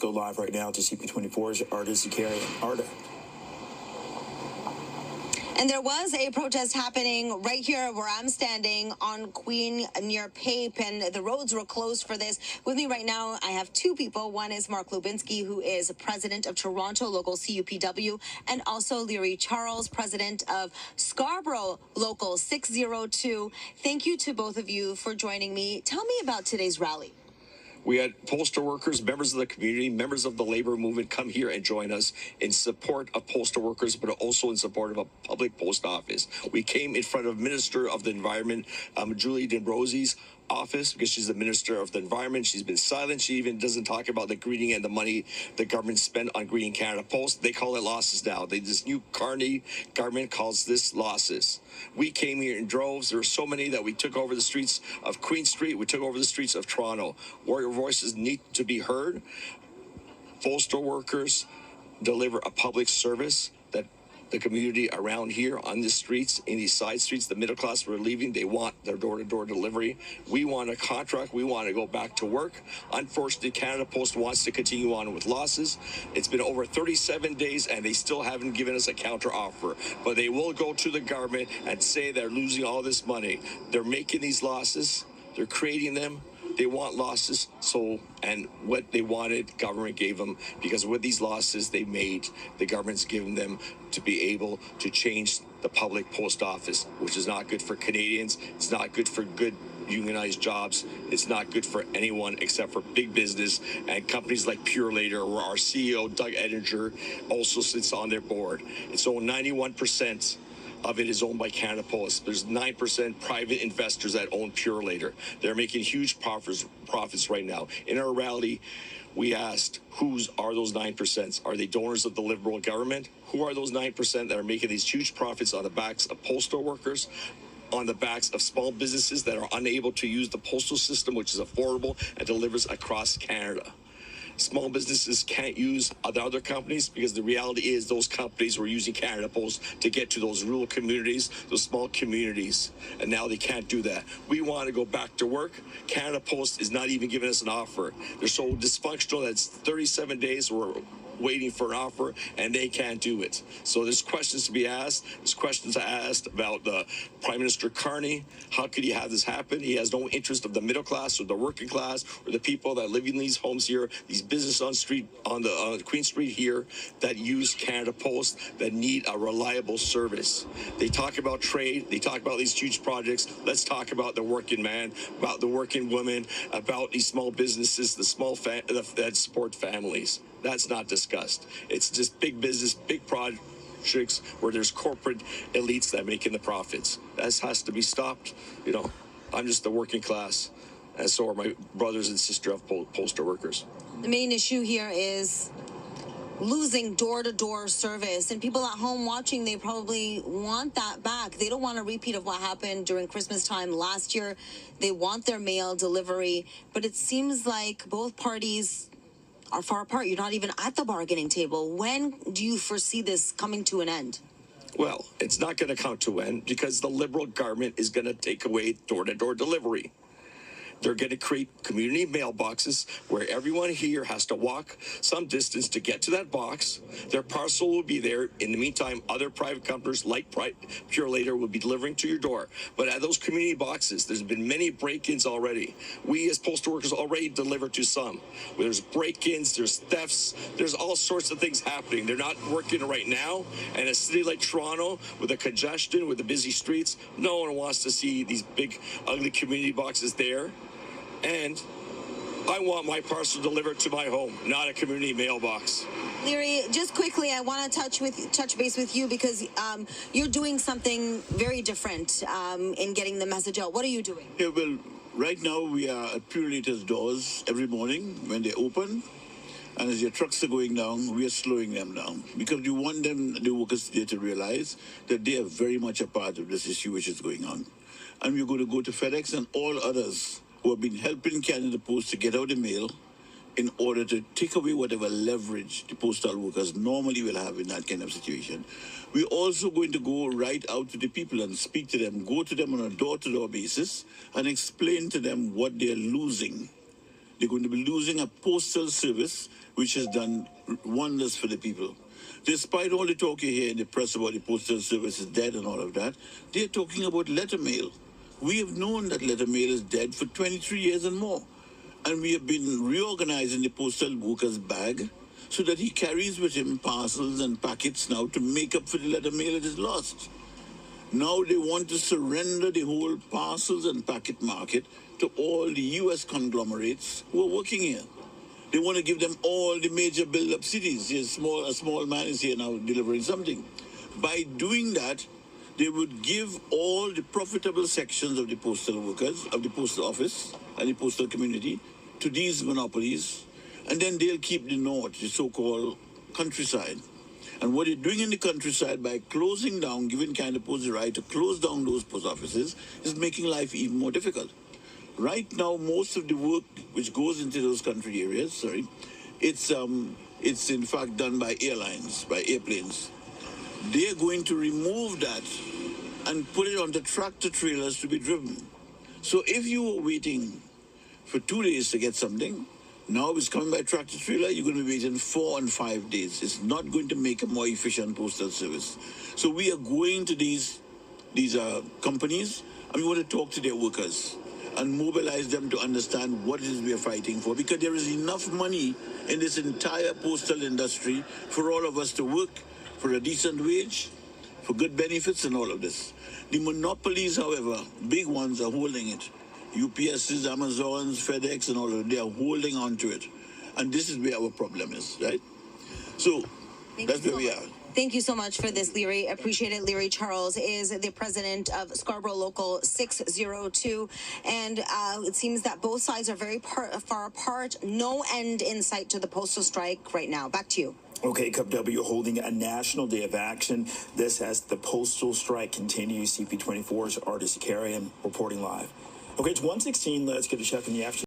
Go live right now to CP24's Arda Zakarian. Arda. And there was a protest happening right here where I'm standing on Queen near Pape, and the roads were closed for this. With me right now, I have two people. One is Mark Lubinski, who is president of Toronto Local CUPW, and also Leary Charles, president of Scarborough Local 602. Thank you to both of you for joining me. Tell me about today's rally. We had postal workers, members of the community, members of the labor movement come here and join us in support of postal workers, but also in support of a public post office. We came in front of Minister of the Environment, Julie D'Ambrosie's office, because she's the Minister of the Environment. She's been silent. She even doesn't talk about the greening and the money the government spent on greening Canada Post. They call it losses now. This new Carney government calls this losses. We came here in droves. There were so many that we took over the streets of Queen Street. We took over the streets of Toronto. Warrior voices need to be heard. Postal workers deliver a public service that the community around here on the streets, in these side streets, the middle class were leaving. They want their door-to-door delivery. We want a contract. We want to go back to work. Unfortunately, Canada Post wants to continue on with losses. It's been over 37 days, and they still haven't given us a counter offer. But they will go to the government and say they're losing all this money. They're making these losses. They're creating them. They want losses, and what they wanted, government gave them, because with these losses they made, the government's given them to be able to change the public post office, which is not good for Canadians. It's not good for good unionized jobs. It's not good for anyone except for big business and companies like Pure Later, where our CEO, Doug Ettinger, also sits on their board. It's owned 91%. Of it is owned by Canada Post. There's 9% private investors that own Pure Later. They're making huge profits right now. In our rally, we asked, are those 9%? Are they donors of the Liberal government? Who are those 9% that are making these huge profits on the backs of postal workers, on the backs of small businesses that are unable to use the postal system, which is affordable and delivers across Canada? Small businesses can't use other companies because the reality is those companies were using Canada Post to get to those rural communities, those small communities, and now they can't do that. We want to go back to work. Canada Post is not even giving us an offer. They're so dysfunctional that it's 37 days we're waiting for an offer, and they can't do it. So there's questions to be asked. There's questions asked about the Prime Minister Carney. How could he have this happen? He has no interest of the middle class or the working class or the people that live in these homes here, these businesses on the Queen Street here that use Canada Post, that need a reliable service. They talk about trade. They talk about these huge projects. Let's talk about the working man, about the working woman, about these small businesses, the small that support families. That's not discussed. It's just big business, big projects where there's corporate elites that are making the profits. That has to be stopped. You know, I'm just the working class, and so are my brothers and sisters of postal workers. The main issue here is losing door-to-door service, and people at home watching, they probably want that back. They don't want a repeat of what happened during Christmas time last year. They want their mail delivery, but it seems like both parties are far apart. You're not even at the bargaining table. When do you foresee this coming to an end? Well, it's not going to come to an end because the Liberal government is going to take away door-to-door delivery. They're going to create community mailboxes where everyone here has to walk some distance to get to that box. Their parcel will be there. In the meantime, other private companies like Pure Later will be delivering to your door. But at those community boxes, there's been many break-ins already. We as postal workers already deliver to some. There's break-ins, there's thefts, there's all sorts of things happening. They're not working right now. And a city like Toronto, with the congestion, with the busy streets, no one wants to see these big, ugly community boxes there. And I want my parcel delivered to my home, not a community mailbox. Leary, just quickly, I want to touch base with you because you're doing something very different in getting the message out. What are you doing? Yeah, well, right now we are at Pure Later's doors every morning when they open. And as your trucks are going down, we are slowing them down because we want the workers there to realize that they are very much a part of this issue which is going on. And we're going to go to FedEx and all others who have been helping Canada Post to get out the mail in order to take away whatever leverage the postal workers normally will have in that kind of situation. We're also going to go right out to the people and speak to them, go to them on a door-to-door basis and explain to them what they're losing. they're going to be losing a postal service which has done wonders for the people. Despite all the talk you hear in the press about the postal service is dead and all of that, they're talking about letter mail. We have known that letter mail is dead for 23 years and more. And we have been reorganizing the postal worker's bag so that he carries with him parcels and packets now to make up for the letter mail that is lost. Now they want to surrender the whole parcels and packet market to all the U.S. conglomerates who are working here. They want to give them all the major build-up cities. A small man is here now delivering something. By doing that, they would give all the profitable sections of the postal workers, of the postal office and the postal community to these monopolies, and then they'll keep the north, the so-called countryside. And what they're doing in the countryside by closing down, giving kind of post the right to close down those post offices, is making life even more difficult. Right now, most of the work which goes into those country areas, it's in fact done by airlines, by airplanes. They're going to remove that and put it on the tractor trailers to be driven. So if you were waiting for 2 days to get something, now it's coming by tractor trailer, you're going to be waiting 4 and 5 days. It's not going to make a more efficient postal service. So we are going to these companies, and we want to talk to their workers and mobilize them to understand what it is we are fighting for, because there is enough money in this entire postal industry for all of us to work for a decent wage, for good benefits and all of this. The monopolies, however, big ones are holding it. UPS's, Amazon's, FedEx and all of it, they are holding on to it. And this is where our problem is, right? So that's where we are. Thank you so much for this, Leary. Appreciate it. Leary Charles is the president of Scarborough Local 602. And it seems that both sides are very far apart. No end in sight to the postal strike right now. Back to you. Okay, CUPW holding a national day of action. This as the postal strike continues. CP24's Artis Carrion reporting live. Okay, it's 1:16. Let's get a check in the afternoon.